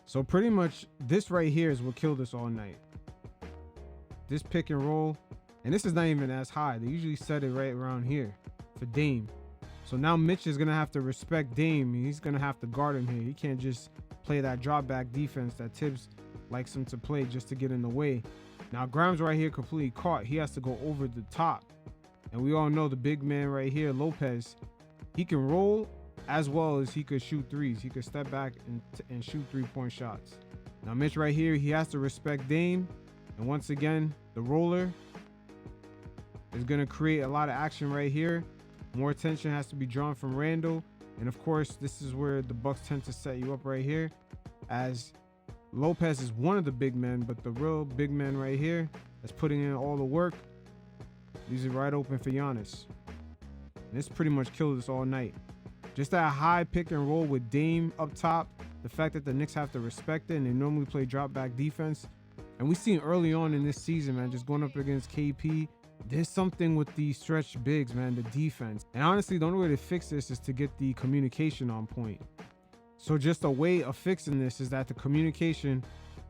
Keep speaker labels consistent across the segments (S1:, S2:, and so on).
S1: So pretty much this right here is what killed us all night. This pick and roll, and this is not even as high. They usually set it right around here for Dame. So now Mitch is gonna have to respect Dame. He's gonna have to guard him here. He can't just play that drop back defense that Tibbs likes him to play just to get in the way. Now Grimes right here completely caught. He has to go over the top. And we all know the big man right here, Lopez, he can roll as well as he could shoot threes. He could step back and shoot 3-point shots. Now Mitch right here, he has to respect Dame. And once again, the roller is going to create a lot of action right here. More attention has to be drawn from Randle. And of course, this is where the Bucks tend to set you up right here, as Lopez is one of the big men, but the real big man right here that's putting in all the work, leaves it right open for Giannis. And this pretty much killed us all night. Just that high pick and roll with Dame up top, the fact that the Knicks have to respect it and they normally play drop back defense. And we seen early on in this season, man, just going up against KP, there's something with the stretch bigs, man, the defense. And honestly, the only way to fix this is to get the communication on point. So just a way of fixing this is that the communication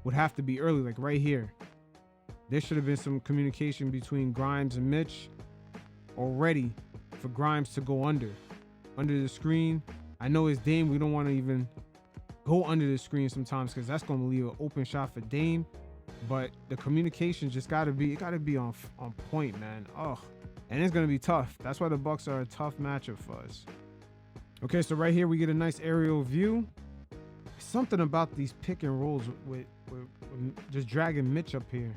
S1: would have to be early, like right here. There should have been some communication between Grimes and Mitch already for Grimes to go under the screen. I know it's Dame. We don't want to even go under the screen sometimes because that's going to leave an open shot for Dame. But the communication just got to be on point, man. Oh, and it's going to be tough. That's why the Bucks are a tough matchup for us. Okay, so right here we get a nice aerial view. Something about these pick and rolls with just dragging Mitch up here.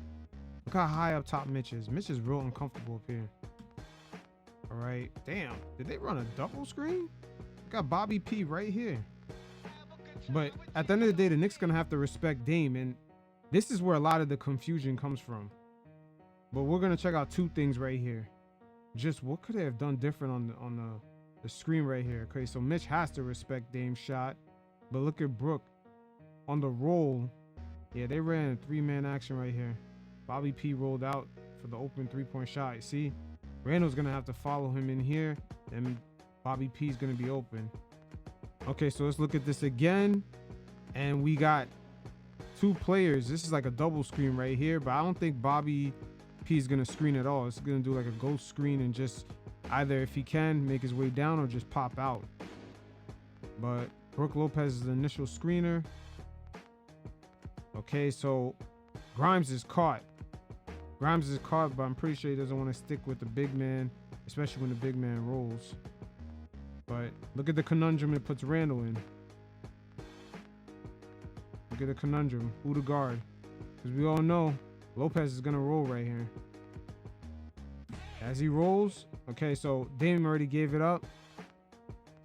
S1: Look how high up top Mitch is. Mitch is real uncomfortable up here. All right, damn. Did they run a double screen? Got Bobby P right here. But at the end of the day, the Knicks gonna have to respect Dame, and this is where a lot of the confusion comes from. But we're gonna check out two things right here. Just what could they have done different on the screen right here? Okay, so Mitch has to respect Dame's shot, but look at Brook on the roll. Yeah, they ran a 3-man action right here. Bobby P rolled out for the open 3-point shot. You see, Randle's gonna have to follow him in here, and Bobby P is gonna be open. Okay, so let's look at this again, and we got two players. This is like a double screen right here, but I don't think Bobby P is gonna screen at all. It's gonna do like a ghost screen and just either, if he can, make his way down or just pop out. But Brook Lopez is the initial screener. Okay, so Grimes is caught. Grimes is caught, but I'm pretty sure he doesn't want to stick with the big man, especially when the big man rolls. But look at the conundrum it puts Randle in. Look at the conundrum. Who to guard? Because we all know Lopez is going to roll right here. As he rolls, okay, so Dame already gave it up.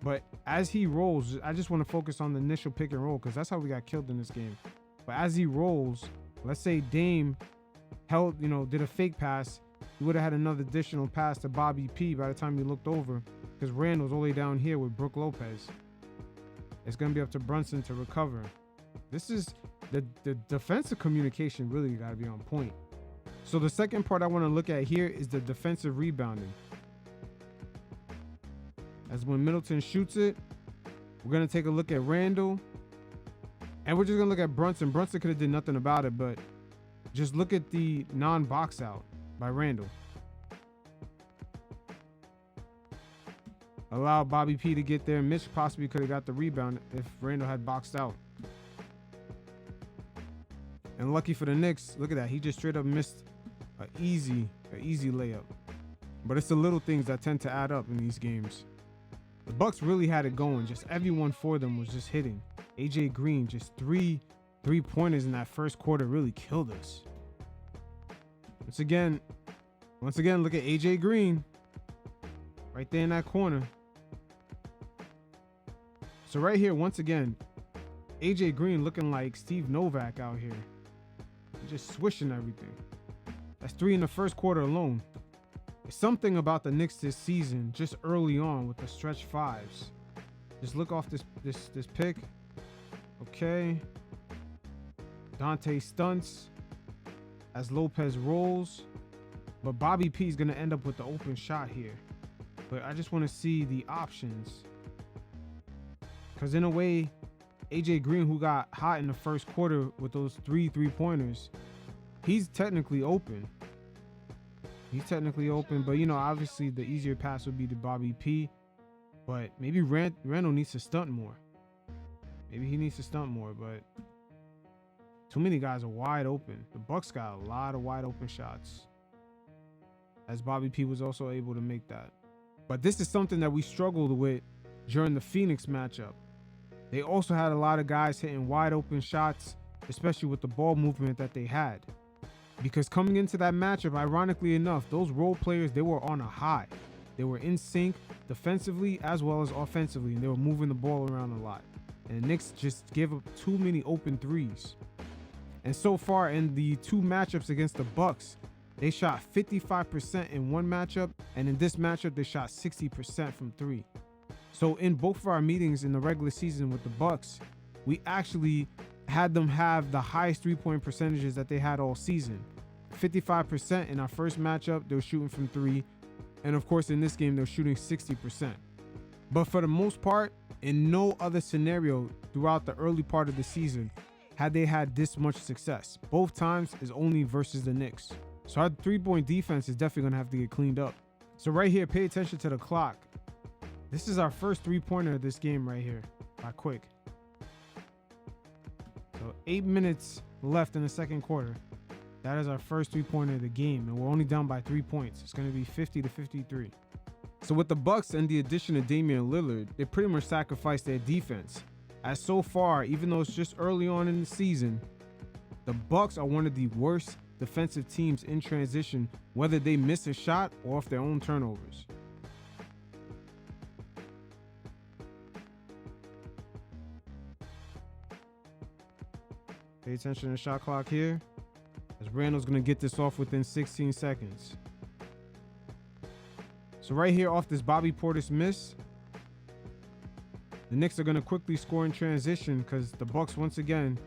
S1: But as he rolls, I just want to focus on the initial pick and roll because that's how we got killed in this game. But as he rolls, let's say Dame held, did a fake pass, he would have had another additional pass to Bobby P by the time he looked over because Randle's all the way down here with Brook Lopez. It's going to be up to Brunson to recover. This is the defensive communication really got to be on point. So the second part I want to look at here is the defensive rebounding. As when Middleton shoots it, we're going to take a look at Randle. And we're just going to look at Brunson. Brunson could have did nothing about it, but just look at the non-box out by Randle. Allow Bobby P to get there. Mitch possibly could have got the rebound if Randle had boxed out. And lucky for the Knicks, look at that. He just straight up missed an easy layup. But it's the little things that tend to add up in these games. The Bucks really had it going. Just everyone for them was just hitting. AJ Green, just three pointers in that first quarter really killed us. Once again, look at AJ Green right there in that corner. So right here, once again, AJ Green looking like Steve Novak out here. Just swishing everything. That's 3 in the first quarter alone. It's something about the Knicks this season, just early on with the stretch fives. Just look off this pick. Okay. Dante stunts as Lopez rolls. But Bobby P is going to end up with the open shot here. But I just want to see the options. Because in a way, AJ Green, who got hot in the first quarter with those three-pointers, he's technically open. But you know, obviously the easier pass would be to Bobby P. But maybe Randle needs to stunt more. Maybe he needs to stunt more, but too many guys are wide open. The Bucks got a lot of wide open shots, as Bobby P was also able to make that. But this is something that we struggled with during the Phoenix matchup. They also had a lot of guys hitting wide open shots, especially with the ball movement that they had. Because coming into that matchup, ironically enough, those role players, they were on a high. They were in sync defensively as well as offensively, and they were moving the ball around a lot. And the Knicks just gave up too many open threes. And so far in the two matchups against the Bucks, they shot 55% in one matchup, and in this matchup, they shot 60% from three. So in both of our meetings in the regular season with the Bucks, we actually had them have the highest three-point percentages that they had all season. 55% in our first matchup, they were shooting from three. And of course, in this game, they're shooting 60%. But for the most part, in no other scenario throughout the early part of the season had they had this much success. Both times is only versus the Knicks. So our three-point defense is definitely going to have to get cleaned up. So right here, pay attention to the clock. This is our first three-pointer of this game right here by Quick. So 8 minutes left in the second quarter. That is our first three-pointer of the game, and we're only down by 3 points. It's going to be 50-53. So with the Bucks and the addition of Damian Lillard, they pretty much sacrificed their defense. As so far, even though it's just early on in the season, the Bucks are one of the worst defensive teams in transition, whether they miss a shot or off their own turnovers. Pay attention to the shot clock here, as Randle's going to get this off within 16 seconds. So right here off this Bobby Portis miss, the Knicks are going to quickly score in transition because the Bucks, once again,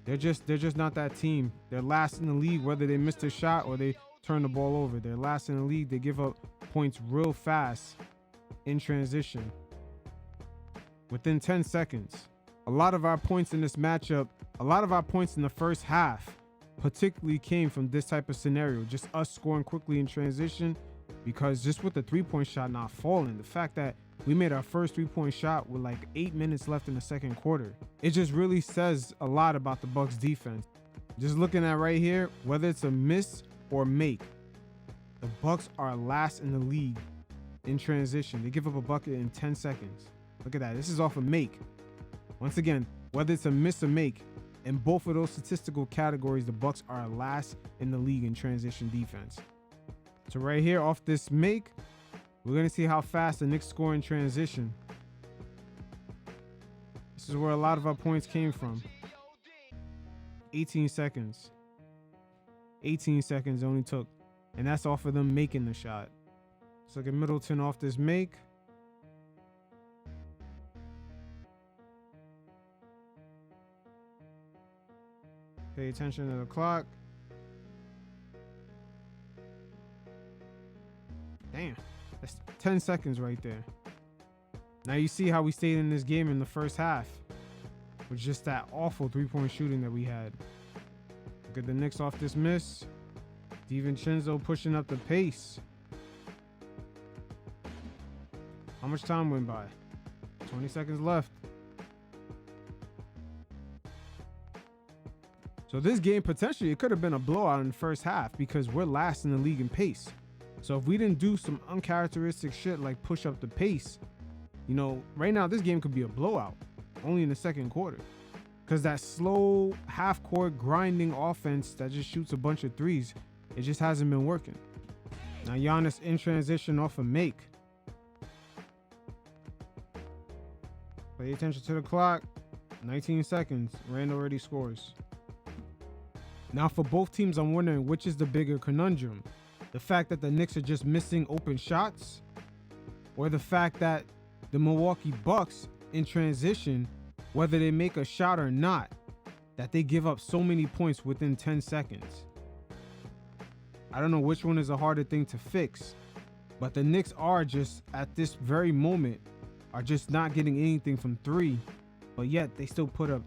S1: they're just not that team. They're last in the league, whether they missed a shot or they turn the ball over. They're last in the league. They give up points real fast in transition. Within 10 seconds. A lot of our points in this matchup, a lot of our points in the first half particularly came from this type of scenario. Just us scoring quickly in transition, because just with the three-point shot not falling, the fact that we made our first three-point shot with like 8 minutes left in the second quarter, it just really says a lot about the Bucks defense. Just looking at right here, whether it's a miss or make, the Bucks are last in the league in transition. They give up a bucket in 10 seconds. Look at that. This is off a make. Once again, whether it's a miss or make, in both of those statistical categories, the Bucks are last in the league in transition defense. So right here off this make, we're going to see how fast the Knicks score in transition. This is where a lot of our points came from. 18 seconds. 18 seconds only took. And that's off of them making the shot. Let's look at Middleton off this make. Pay attention to the clock. Damn, that's 10 seconds right there. Now you see how we stayed in this game in the first half with just that awful three-point shooting that we had. Look at the Knicks off this miss. DiVincenzo pushing up the pace. How much time went by? 20 seconds left. So this game, potentially, it could have been a blowout in the first half because we're last in the league in pace. So if we didn't do some uncharacteristic shit like push up the pace, you know, right now this game could be a blowout only in the second quarter. Because that slow half-court grinding offense that just shoots a bunch of threes, it just hasn't been working. Now Giannis in transition off a make. Pay attention to the clock. 19 seconds. Randle already scores. Now for both teams, I'm wondering which is the bigger conundrum. The fact that the Knicks are just missing open shots, or the fact that the Milwaukee Bucks in transition, whether they make a shot or not, that they give up so many points within 10 seconds. I don't know which one is a harder thing to fix, but the Knicks are just, at this very moment, are just not getting anything from three, but yet they still put up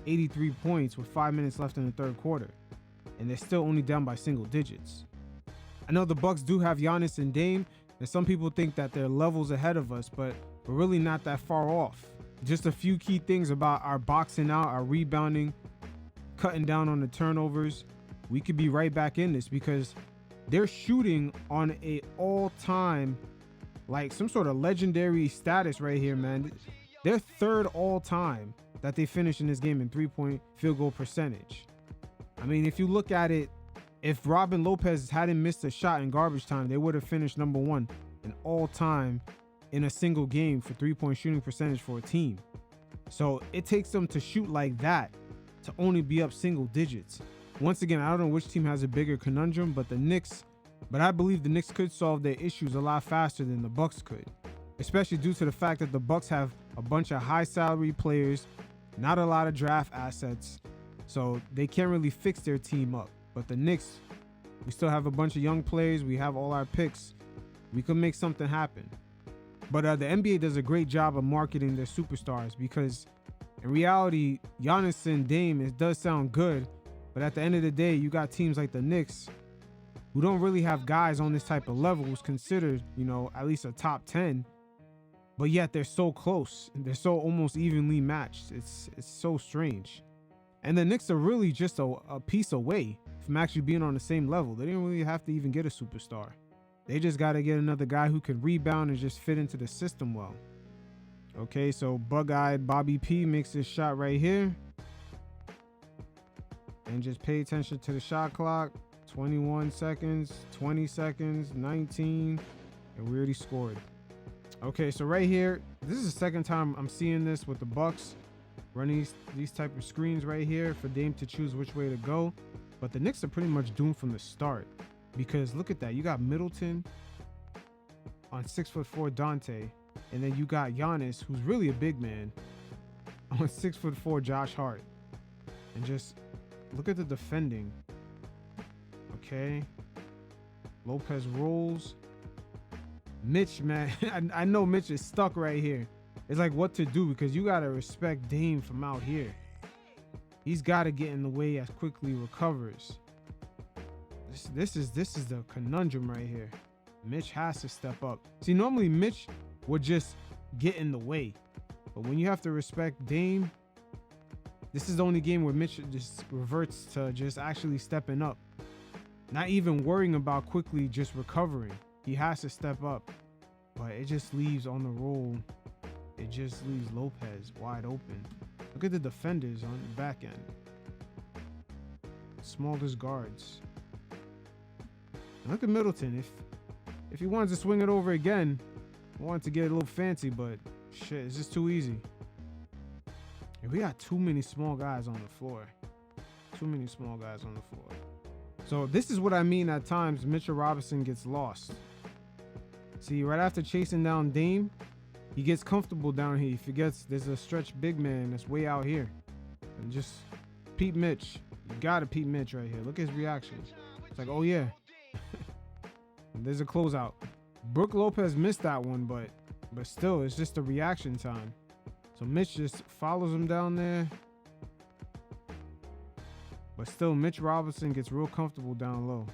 S1: 83 points with 5 minutes left in the third quarter, and they're still only down by single digits. I know the Bucks do have Giannis and Dame, and some people think that they're levels ahead of us, but we're really not that far off. Just a few key things about our boxing out, our rebounding, cutting down on the turnovers. We could be right back in this because they're shooting on a all-time, like some sort of legendary status right here, man. They're third all-time that they finished in this game in three-point field goal percentage. I mean, if you look at it, if Robin Lopez hadn't missed a shot in garbage time, they would have finished number one in all-time in a single game for three-point shooting percentage for a team. So it takes them to shoot like that to only be up single digits. Once again, I don't know which team has a bigger conundrum, but I believe the Knicks could solve their issues a lot faster than the Bucks could, especially due to the fact that the Bucks have a bunch of high salary players, not a lot of draft assets, so they can't really fix their team up. But the Knicks, we still have a bunch of young players. We have all our picks. We could make something happen. But the NBA does a great job of marketing their superstars because in reality, Giannis and Dame, it does sound good. But at the end of the day, you got teams like the Knicks who don't really have guys on this type of level who's considered, at least a top 10. But yet they're so close. They're so almost evenly matched. It's so strange. And the Knicks are really just a piece away from actually being on the same level. They didn't really have to even get a superstar. They just got to get another guy who can rebound and just fit into the system well. Okay, so bug-eyed Bobby P makes this shot right here. And just pay attention to the shot clock. 21 seconds, 20 seconds, 19, and we already scored. Okay, so right here, this is the second time I'm seeing this with the Bucks running these type of screens right here for Dame to choose which way to go. But the Knicks are pretty much doomed from the start because look at that. You got Middleton on 6'4" Dante, and then you got Giannis, who's really a big man, on 6'4" Josh Hart. And just look at the defending. Okay, Lopez rolls. Mitch, man, I know Mitch is stuck right here. It's like what to do because you got to respect Dame from out here. He's got to get in the way as quickly he recovers. This is the conundrum right here. Mitch has to step up. See, normally Mitch would just get in the way. But when you have to respect Dame, this is the only game where Mitch just reverts to just actually stepping up. Not even worrying about quickly just recovering. He has to step up. But it just leaves on the roll. It just leaves Lopez wide open. Look at the defenders on the back end. Smallest guards. And look at Middleton. If he wanted to swing it over again, I wanted to get a little fancy, but shit, it's just too easy. And we got too many small guys on the floor. Too many small guys on the floor. So this is what I mean at times Mitchell Robinson gets lost. See, right after chasing down Dame, he gets comfortable down here. He forgets there's a stretch big man that's way out here. And just peep Mitch. You gotta peep Mitch right here. Look at his reaction. It's like, oh yeah. There's a closeout. Brook Lopez missed that one, but still, it's just a reaction time. So Mitch just follows him down there. But still, Mitch Robinson gets real comfortable down low.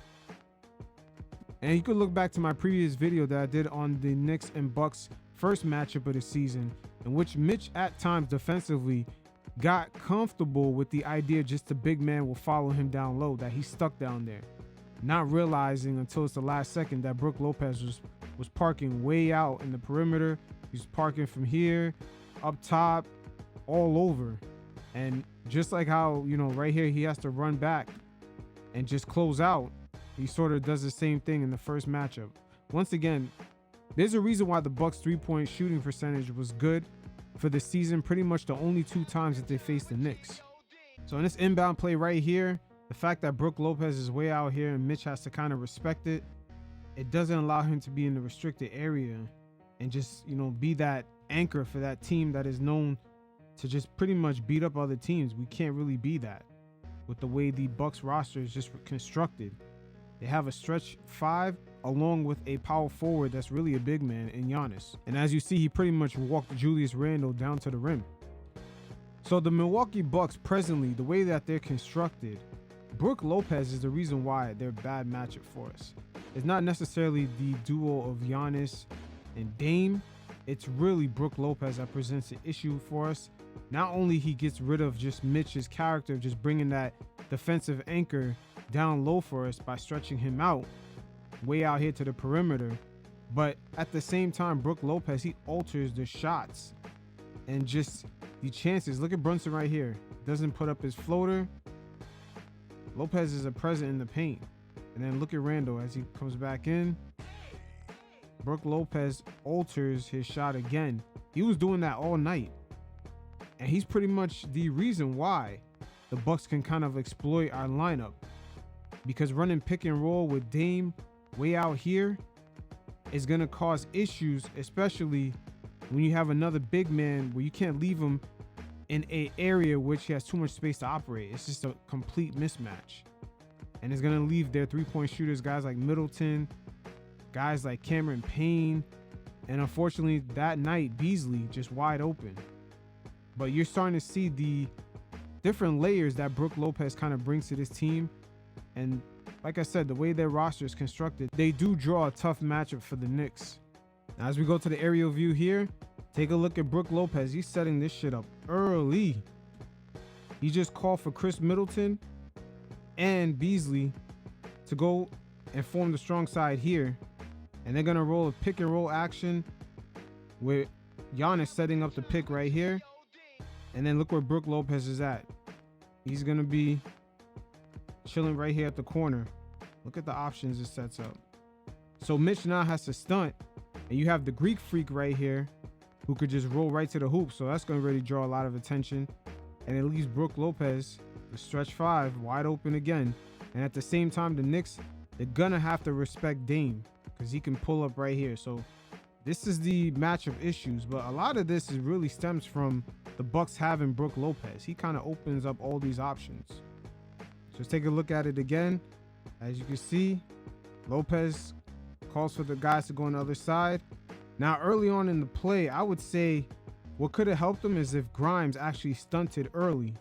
S1: And you could look back to my previous video that I did on the Knicks and Bucks first matchup of the season, in which Mitch at times defensively got comfortable with the idea just the big man will follow him down low, that he's stuck down there. Not realizing until it's the last second that Brook Lopez was parking way out in the perimeter. He's parking from here, up top, all over. And just like how, right here he has to run back and just close out, he sort of does the same thing in the first matchup. Once again, there's a reason why the Bucks 3-point shooting percentage was good for the season, pretty much the only 2 times that they faced the Knicks. So in this inbound play right here, the fact that Brook Lopez is way out here and Mitch has to kind of respect it, it doesn't allow him to be in the restricted area and just, be that anchor for that team that is known to just pretty much beat up other teams. We can't really be that with the way the Bucks roster is just constructed. They have a stretch 5 along with a power forward that's really a big man in Giannis. And as you see, he pretty much walked Julius Randle down to the rim. So the Milwaukee Bucks presently, the way that they're constructed, Brook Lopez is the reason why they're a bad matchup for us. It's not necessarily the duo of Giannis and Dame. It's really Brook Lopez that presents an issue for us. Not only he gets rid of just Mitch's character of just bringing that defensive anchor down low for us by stretching him out way out here to the perimeter, but at the same time, Brook Lopez, he alters the shots and just the chances. Look at Brunson right here. Doesn't put up his floater. Lopez is a present in the paint. And then look at Randle as he comes back in. Brook Lopez alters his shot again. He was doing that all night. And he's pretty much the reason why the Bucks can kind of exploit our lineup. Because running pick and roll with Dame way out here is going to cause issues, especially when you have another big man where you can't leave him in an area which he has too much space to operate. It's just a complete mismatch. And it's going to leave their three-point shooters, guys like Middleton, guys like Cameron Payne, and unfortunately that night Beasley just wide open. But you're starting to see the different layers that Brook Lopez kind of brings to this team. And like I said, the way their roster is constructed, they do draw a tough matchup for the Knicks. Now, as we go to the aerial view here, take a look at Brook Lopez. He's setting this shit up early. He just called for Chris Middleton and Beasley to go and form the strong side here. And they're going to roll a pick and roll action with Giannis setting up the pick right here. And then look where Brook Lopez is at. He's going to be chilling right here at the corner. Look at the options it sets up. So Mitch now has to stunt. And you have the Greek freak right here who could just roll right to the hoop. So that's going to really draw a lot of attention. And it leaves Brook Lopez, the stretch five, wide open again. And at the same time, the Knicks, they're going to have to respect Dame because he can pull up right here. So this is the matchup issues. But a lot of this is really stems from the Bucks having Brook Lopez. He kind of opens up all these options. Just take a look at it again. As you can see, Lopez calls for the guys to go on the other side. Now, early on in the play, I would say what could have helped them is if Grimes actually stunted early.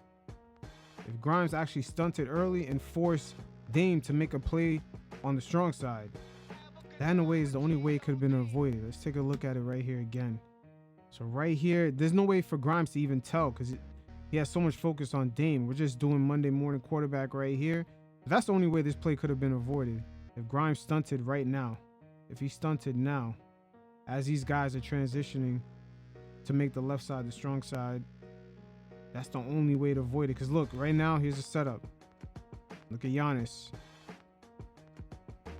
S1: If Grimes actually stunted early and forced Dame to make a play on the strong side. That in a way is the only way it could have been avoided. Let's take a look at it right here again. So right here, there's no way for Grimes to even tell because he has so much focus on Dame. We're just doing Monday morning quarterback right here. But that's the only way this play could have been avoided. If Grimes stunted right now. If he stunted now. As these guys are transitioning to make the left side the strong side. That's the only way to avoid it. Because look, right now, here's the setup. Look at Giannis.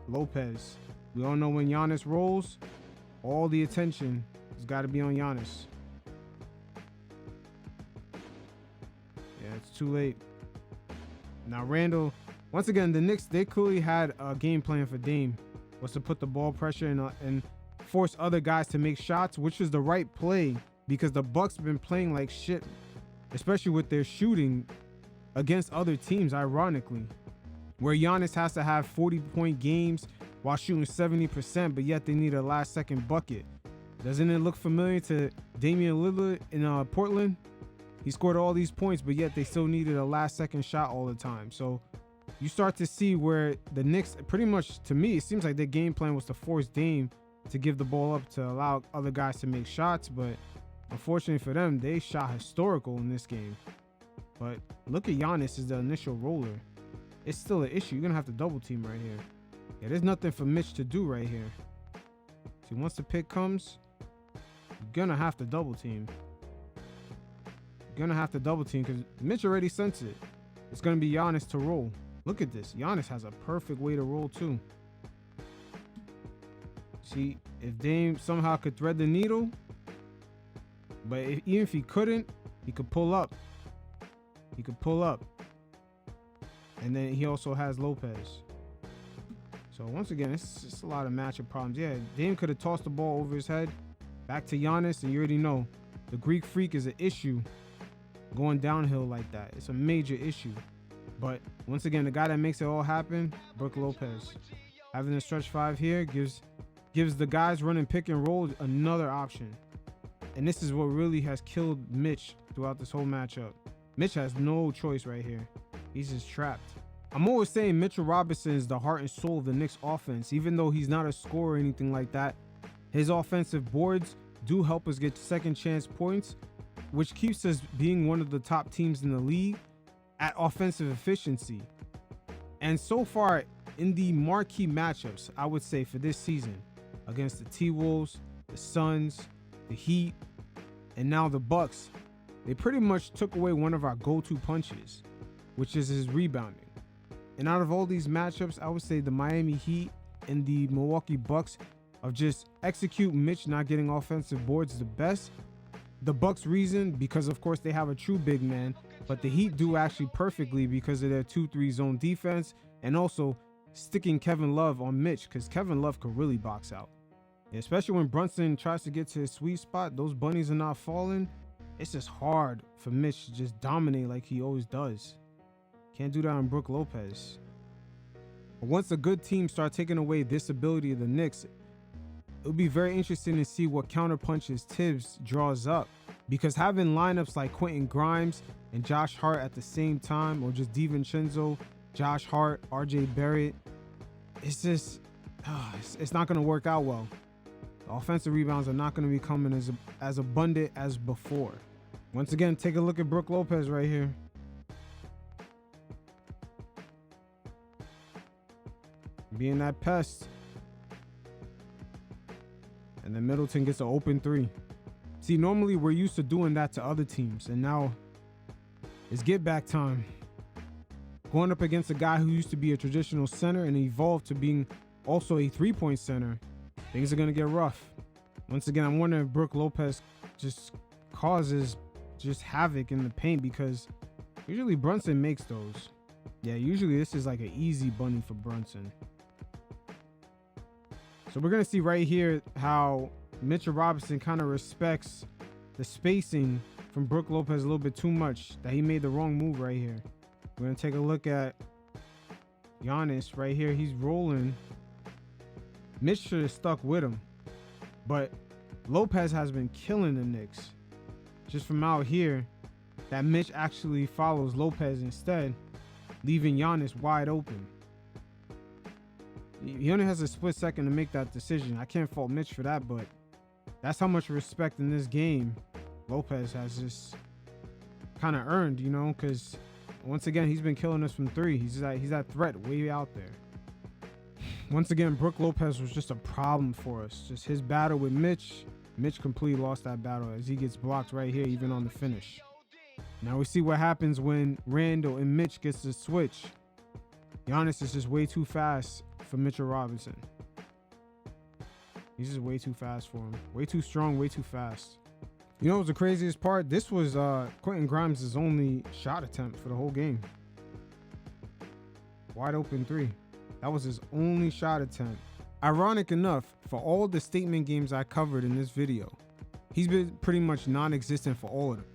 S1: Lopez. We all know when Giannis rolls, all the attention has got to be on Giannis. Yeah, it's too late. Now Randle, once again, the Knicks, they clearly had a game plan for Dame. Was to put the ball pressure and force other guys to make shots, which is the right play because the Bucks have been playing like shit, especially with their shooting against other teams, ironically. Where Giannis has to have 40-point games while shooting 70%, but yet they need a last-second bucket. Doesn't it look familiar to Damian Lillard in Portland? He scored all these points, but yet they still needed a last-second shot all the time. So you start to see where the Knicks, pretty much to me, it seems like their game plan was to force Dame to give the ball up to allow other guys to make shots. But unfortunately for them, they shot historical in this game. But look at Giannis as the initial roller. It's still an issue. You're going to have to double team right here. Yeah, there's nothing for Mitch to do right here. See, once the pick comes, you're going to have to double team. You're going to have to double team because Mitch already sensed it. It's going to be Giannis to roll. Look at this. Giannis has a perfect way to roll too. See, if Dame somehow could thread the needle, but even if he couldn't, he could pull up. He could pull up. And then he also has Lopez. So once again, it's just a lot of matchup problems. Yeah, Dame could have tossed the ball over his head. Back to Giannis, and you already know the Greek freak is an issue going downhill like that. It's a major issue. But once again, the guy that makes it all happen, Brook Lopez. Having the stretch five here gives the guys running pick and roll another option. And this is what really has killed Mitch throughout this whole matchup. Mitch has no choice right here. He's just trapped. I'm always saying Mitchell Robinson is the heart and soul of the Knicks offense. Even though he's not a scorer or anything like that, his offensive boards do help us get second chance points, which keeps us being one of the top teams in the league at offensive efficiency. And so far in the marquee matchups, I would say for this season, against the T-Wolves, the Suns, the Heat, and now the Bucks, they pretty much took away one of our go-to punches, which is his rebounding. And out of all these matchups, I would say the Miami Heat and the Milwaukee Bucks of just execute Mitch not getting offensive boards the best. The Bucks reason, because of course they have a true big man, but the Heat do actually perfectly because of their 2-3 zone defense and also sticking Kevin Love on Mitch, because Kevin Love could really box out. Especially when Brunson tries to get to his sweet spot, those bunnies are not falling. It's just hard for Mitch to just dominate like he always does. Can't do that on Brook Lopez. But once a good team start taking away this ability of the Knicks, it'll be very interesting to see what counter punches Tibbs draws up. Because having lineups like Quentin Grimes and Josh Hart at the same time, or just DiVincenzo, Josh Hart, RJ Barrett, it's just, it's not going to work out well. The offensive rebounds are not going to be coming as abundant as before. Once again, take a look at Brook Lopez right here. Being that pest. And then Middleton gets an open three. See, normally we're used to doing that to other teams, and now it's get back time. Going up against a guy who used to be a traditional center and evolved to being also a three-point center, things are going to get rough. Once again, I'm wondering if Brook Lopez just causes just havoc in the paint, because usually Brunson makes those. Yeah, usually this is like an easy bunny for Brunson. So we're going to see right here how Mitchell Robinson kind of respects the spacing from Brook Lopez a little bit too much, that he made the wrong move right here. We're going to take a look at Giannis right here. He's rolling. Mitch should have stuck with him, but Lopez has been killing the Knicks. Just from out here, that Mitch actually follows Lopez instead, leaving Giannis wide open. He only has a split second to make that decision. I can't fault Mitch for that, but that's how much respect in this game Lopez has just kind of earned, you know, because once again, he's been killing us from three. He's that threat way out there. Once again, Brook Lopez was just a problem for us. Just his battle with Mitch. Mitch completely lost that battle as he gets blocked right here, even on the finish. Now we see what happens when Randle and Mitch gets the switch. Giannis is just way too fast for Mitchell Robinson. He's just way too fast for him. Way too strong, way too fast. You know what's the craziest part? This was Quentin Grimes' only shot attempt for the whole game. Wide open three. That was his only shot attempt. Ironic enough, for all the statement games I covered in this video, he's been pretty much non-existent for all of them.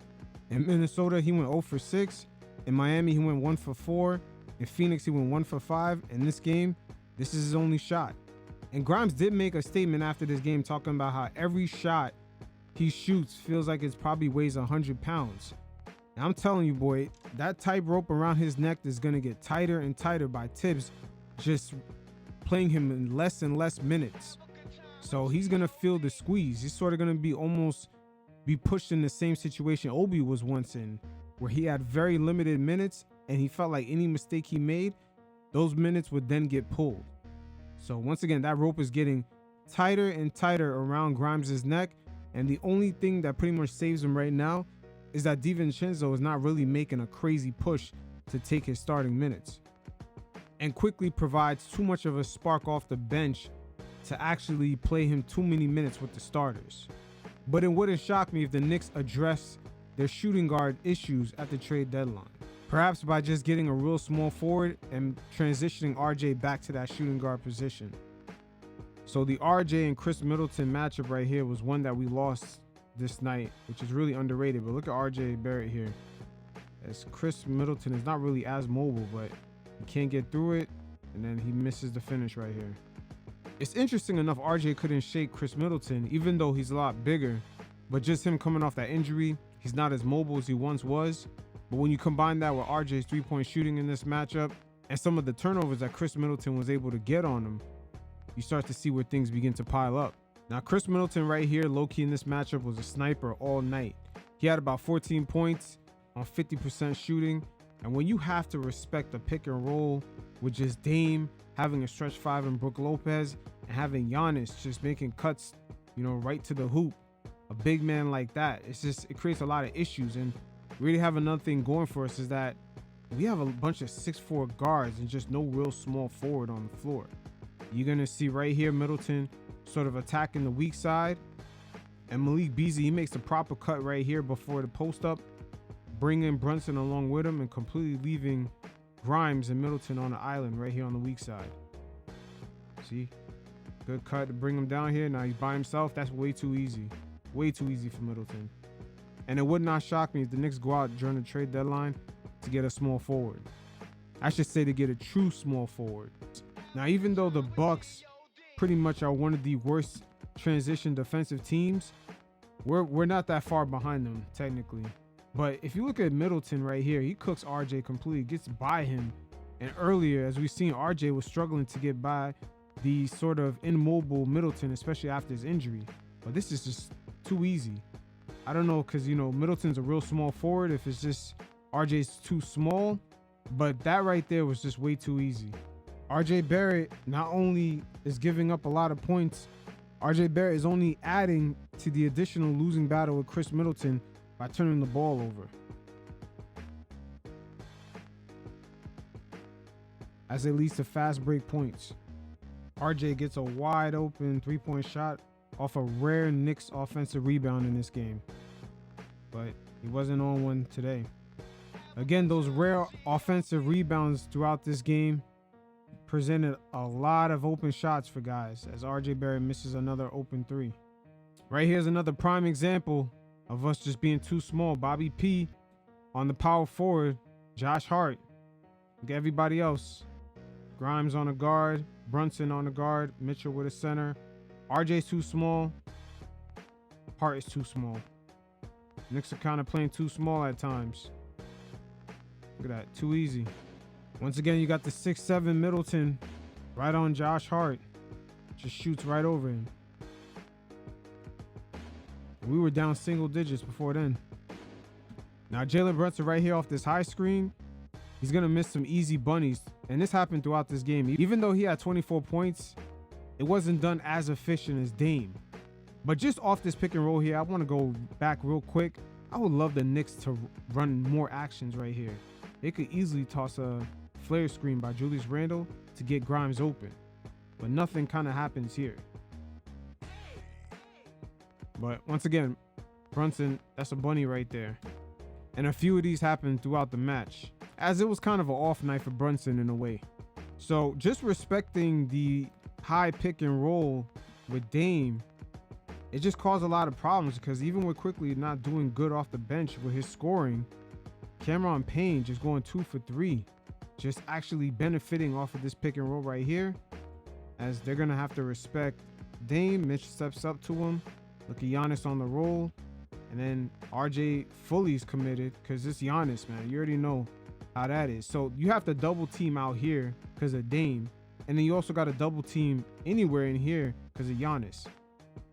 S1: In Minnesota, he went 0 for 6. In Miami, he went 1 for 4. In Phoenix, he went 1 for 5. In this game, this is his only shot. And Grimes did make a statement after this game talking about how every shot he shoots feels like it probably weighs 100 pounds. And I'm telling you, boy, that tight rope around his neck is going to get tighter and tighter by Tibbs just playing him in less and less minutes. So he's going to feel the squeeze. He's sort of going to be pushed in the same situation Obi was once in, where he had very limited minutes and he felt like any mistake he made, those minutes would then get pulled. So once again, that rope is getting tighter and tighter around Grimes' neck. And the only thing that pretty much saves him right now is that DiVincenzo is not really making a crazy push to take his starting minutes, and quickly provides too much of a spark off the bench to actually play him too many minutes with the starters. But it wouldn't shock me if the Knicks address their shooting guard issues at the trade deadline, perhaps by just getting a real small forward and transitioning RJ back to that shooting guard position. So the RJ and Chris Middleton matchup right here was one that we lost this night, which is really underrated. But look at RJ Barrett here, as Chris Middleton is not really as mobile, but he can't get through it, and then he misses the finish right here. It's interesting enough, RJ couldn't shake Chris Middleton, even though he's a lot bigger, but just him coming off that injury, he's not as mobile as he once was. But when you combine that with RJ's three-point shooting in this matchup and some of the turnovers that Chris Middleton was able to get on him, you start to see where things begin to pile up. Now, Chris Middleton right here, low-key in this matchup, was a sniper all night. He had about 14 points on 50% shooting. And when you have to respect the pick and roll with just Dame having a stretch five in Brook Lopez and having Giannis just making cuts, right to the hoop, a big man like that, it creates a lot of issues. And we really have another thing going for us is that we have a bunch of 6'4" guards and just no real small forward on the floor. You're going to see right here Middleton sort of attacking the weak side. And Malik Beasley, he makes the proper cut right here before the post up, bringing Brunson along with him and completely leaving Grimes and Middleton on the island right here on the weak side. See? Good cut to bring him down here. Now he's by himself. That's way too easy. Way too easy for Middleton. And it would not shock me if the Knicks go out during the trade deadline to get a small forward. I should say to get a true small forward. Now, even though the Bucks pretty much are one of the worst transition defensive teams, we're not that far behind them technically. But if you look at Middleton right here, he cooks RJ completely, gets by him. And earlier, as we've seen, RJ was struggling to get by the sort of immobile Middleton, especially after his injury. But this is just too easy. I don't know, because, Middleton's a real small forward if it's just RJ's too small. But that right there was just way too easy. RJ Barrett not only is giving up a lot of points, RJ Barrett is only adding to the additional losing battle with Chris Middleton by turning the ball over. As it leads to fast break points. RJ gets a wide open three-point shot off a rare Knicks offensive rebound in this game. But he wasn't on one today. Again, those rare offensive rebounds throughout this game presented a lot of open shots for guys as RJ Barrett misses another open three. Right here's another prime example of us just being too small. Bobby P on the power forward, Josh Hart. Look at everybody else. Grimes on a guard, Brunson on the guard, Mitchell with a center. RJ's too small. Hart is too small. Knicks are kind of playing too small at times. Look at that, too easy. Once again, you got the 6'7" Middleton right on Josh Hart. Just shoots right over him. We were down single digits before then. Now Jalen Brunson right here off this high screen, he's going to miss some easy bunnies. And this happened throughout this game. Even though he had 24 points, it wasn't done as efficient as Dame. But just off this pick and roll here, I want to go back real quick. I would love the Knicks to run more actions right here. They could easily toss a flare screen by Julius Randle to get Grimes open. But nothing kind of happens here. But once again, Brunson, that's a bunny right there. And a few of these happened throughout the match, as it was kind of an off night for Brunson in a way. So just respecting the high pick and roll with Dame, it just caused a lot of problems because even with Quickly not doing good off the bench with his scoring, Cameron Payne just going 2 for 3, just actually benefiting off of this pick and roll right here, as they're going to have to respect Dame. Mitch steps up to him. Look at Giannis on the roll. And then RJ fully is committed because it's Giannis, man. You already know how that is. So you have to double team out here because of Dame. And then you also got to double team anywhere in here because of Giannis.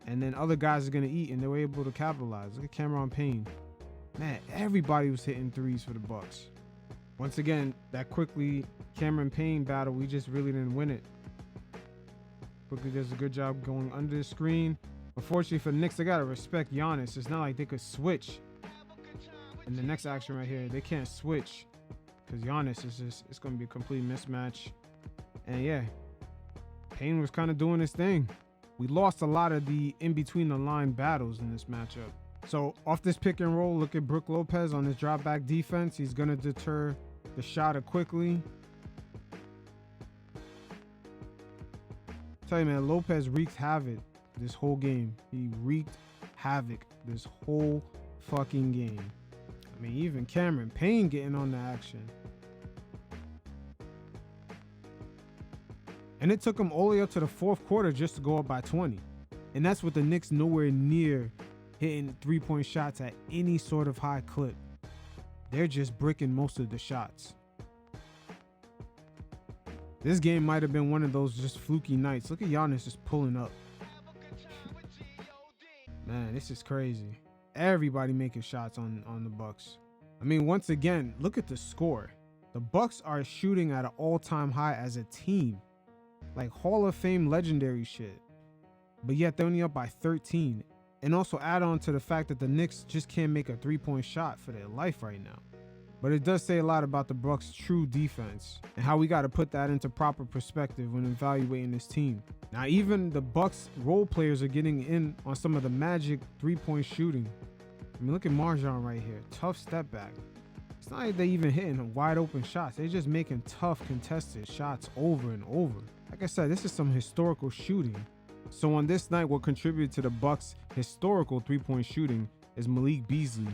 S1: And then other guys are going to eat, and they were able to capitalize. Look at Cameron Payne. Man, everybody was hitting threes for the Bucks. Once again, that Quickly Cameron Payne battle, we just really didn't win it. Quickly does a good job going under the screen. Unfortunately for the Knicks, they got to respect Giannis. It's not like they could switch. In the next action right here, they can't switch because Giannis is just, it's going to be a complete mismatch. And yeah, Payne was kind of doing his thing. We lost a lot of the in-between the line battles in this matchup. So off this pick and roll, look at Brook Lopez on his drop back defense. He's going to deter the shot of Quickly. Tell you, man, Lopez wreaked havoc this whole game. He wreaked havoc this whole fucking game. I mean, even Cameron Payne getting on the action. And it took him all the way up to the fourth quarter just to go up by 20. And that's with the Knicks nowhere near hitting three-point shots at any sort of high clip. They're just bricking most of the shots. This game might have been one of those just fluky nights. Look at Giannis just pulling up. Man, this is crazy. Everybody making shots on the Bucks. I mean, once again, look at the score. The Bucks are shooting at an all-time high as a team. Like Hall of Fame legendary shit. But yet they're only up by 13. And also add on to the fact that the Knicks just can't make a three-point shot for their life right now. But it does say a lot about the Bucks' true defense and how we got to put that into proper perspective when evaluating this team. Now, even the Bucks role players are getting in on some of the magic three-point shooting. I mean, look at Marjan right here. Tough step back. It's not like they even hitting wide open shots. They're just making tough contested shots over and over. Like I said, this is some historical shooting. So on this night, what contributed to the Bucks' historical three-point shooting is Malik Beasley,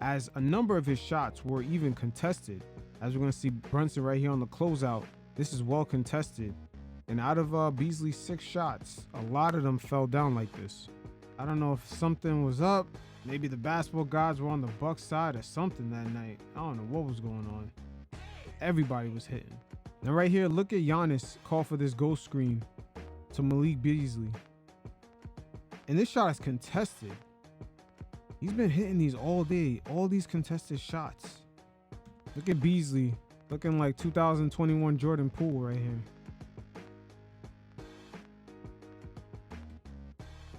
S1: as a number of his shots were even contested. As we're going to see Brunson right here on the closeout, this is well contested. And out of Beasley's 6 shots, a lot of them fell down like this. I don't know if something was up. Maybe the basketball gods were on the Bucks side or something that night. I don't know what was going on. Everybody was hitting. Now right here, look at Giannis call for this ghost screen to Malik Beasley. And this shot is contested. He's been hitting these all day, all these contested shots. Look at Beasley looking like 2021 Jordan Poole right here.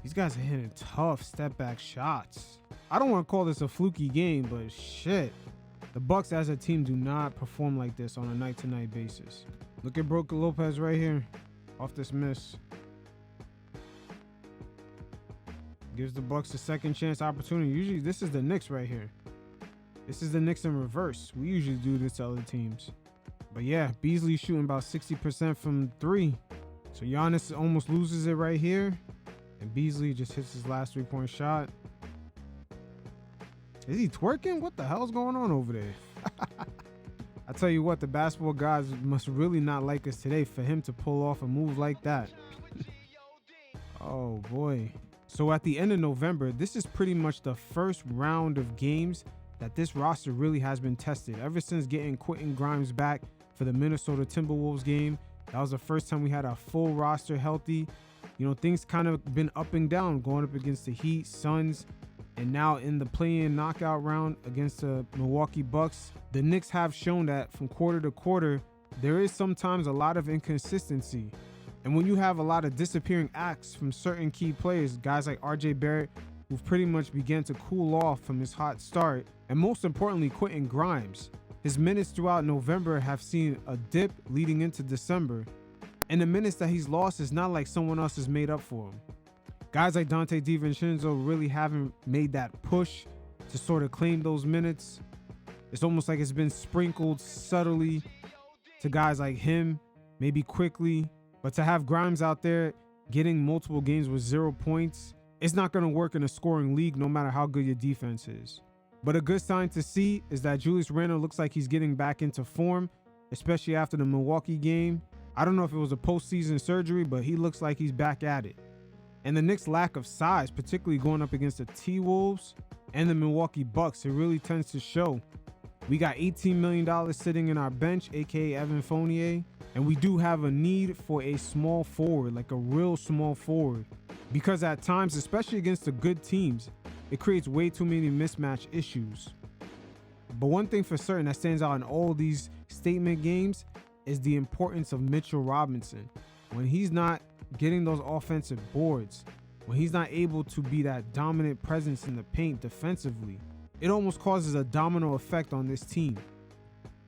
S1: These guys are hitting tough step back shots. I don't want to call this a fluky game, but shit. The Bucks as a team do not perform like this on a night-to-night basis. Look at Brook Lopez right here off this miss. Gives the Bucks a second chance opportunity. Usually this is the Knicks right here. This is the Knicks in reverse. We usually do this to other teams. But yeah, Beasley shooting about 60% from 3. So Giannis almost loses it right here. And Beasley just hits his last 3-point shot. Is he twerking? What the hell's going on over there? I tell you what, the basketball guys must really not like us today for him to pull off a move like that. Oh boy. So at the end of November, this is pretty much the first round of games that this roster really has been tested. Ever since getting Quentin Grimes back for the Minnesota Timberwolves game, that was the first time we had a full roster healthy. You know, things kind of been up and down going up against the Heat, Suns, and now in the play-in knockout round against the Milwaukee Bucks. The Knicks have shown that from quarter to quarter, there is sometimes a lot of inconsistency. And when you have a lot of disappearing acts from certain key players, guys like RJ Barrett, who've pretty much began to cool off from his hot start, and most importantly, Quentin Grimes, his minutes throughout November have seen a dip leading into December. And the minutes that he's lost is not like someone else has made up for him. Guys like Dante DiVincenzo really haven't made that push to sort of claim those minutes. It's almost like it's been sprinkled subtly to guys like him, maybe quickly. But to have Grimes out there getting multiple games with 0 points, it's not going to work in a scoring league no matter how good your defense is. But a good sign to see is that Julius Randle looks like he's getting back into form, especially after the Milwaukee game. I don't know if it was a postseason surgery, but he looks like he's back at it. And the Knicks' lack of size, particularly going up against the T-Wolves and the Milwaukee Bucks, it really tends to show. We got $18 million sitting in our bench, aka Evan Fournier, and we do have a need for a small forward, like a real small forward. Because at times, especially against the good teams, it creates way too many mismatch issues. But one thing for certain that stands out in all these statement games is the importance of Mitchell Robinson. When he's not getting those offensive boards, when he's not able to be that dominant presence in the paint defensively, it almost causes a domino effect on this team.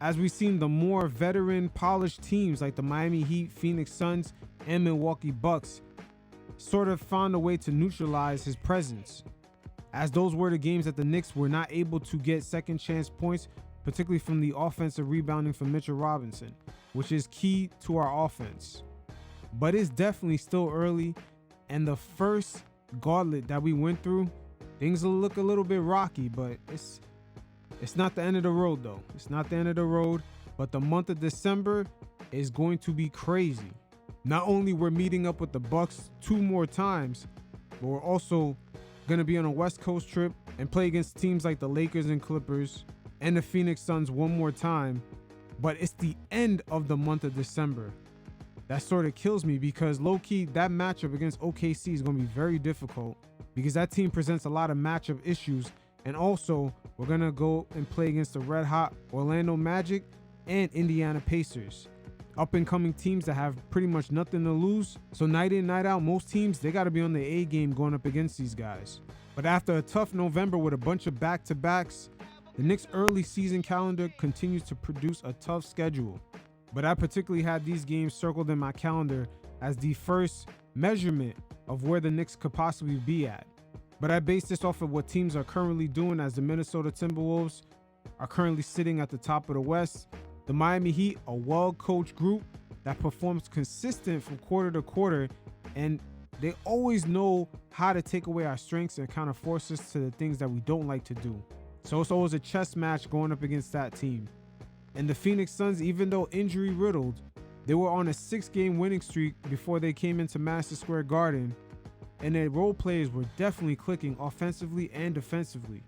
S1: As we've seen the more veteran, polished teams like the Miami Heat, Phoenix Suns, and Milwaukee Bucks sort of found a way to neutralize his presence. As those were the games that the Knicks were not able to get second chance points, particularly from the offensive rebounding from Mitchell Robinson, which is key to our offense. But it's definitely still early, and the first gauntlet that we went through, things will look a little bit rocky, but it's not the end of the road though. It's not the end of the road, but the month of December is going to be crazy. Not only we're meeting up with the Bucks 2 more times, but we're also Gonna be on a West Coast trip and play against teams like the Lakers and Clippers and the Phoenix Suns one more time, but it's the end of the month of December. That sort of kills me because low-key, that matchup against OKC is going to be very difficult because that team presents a lot of matchup issues. And also, we're going to go and play against the red-hot Orlando Magic and Indiana Pacers. Up-and-coming teams that have pretty much nothing to lose. So night in, night out, most teams, they got to be on the A game going up against these guys. But after a tough November with a bunch of back-to-backs, the Knicks' early season calendar continues to produce a tough schedule. But I particularly had these games circled in my calendar as the first measurement of where the Knicks could possibly be at. But I base this off of what teams are currently doing, as the Minnesota Timberwolves are currently sitting at the top of the West. The Miami Heat, a well-coached group that performs consistent from quarter to quarter, and they always know how to take away our strengths and kind of force us to the things that we don't like to do. So it's always a chess match going up against that team. And the Phoenix Suns, even though injury riddled, they were on a 6-game winning streak before they came into Madison Square Garden, and their role players were definitely clicking offensively and defensively.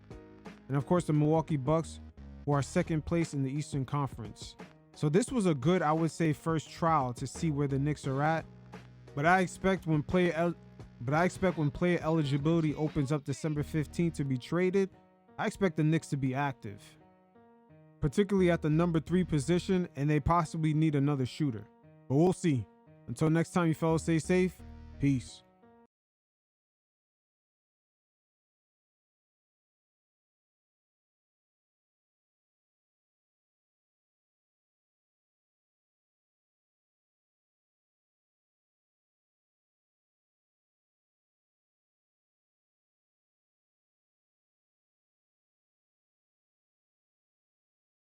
S1: And of course, the Milwaukee Bucks, who are second place in the Eastern Conference. So this was a good, I would say, first trial to see where the Knicks are at. But I expect when player eligibility opens up December 15th to be traded, I expect the Knicks to be active, particularly at the number 3 position, and they possibly need another shooter. But we'll see. Until next time, you fellas, stay safe. Peace.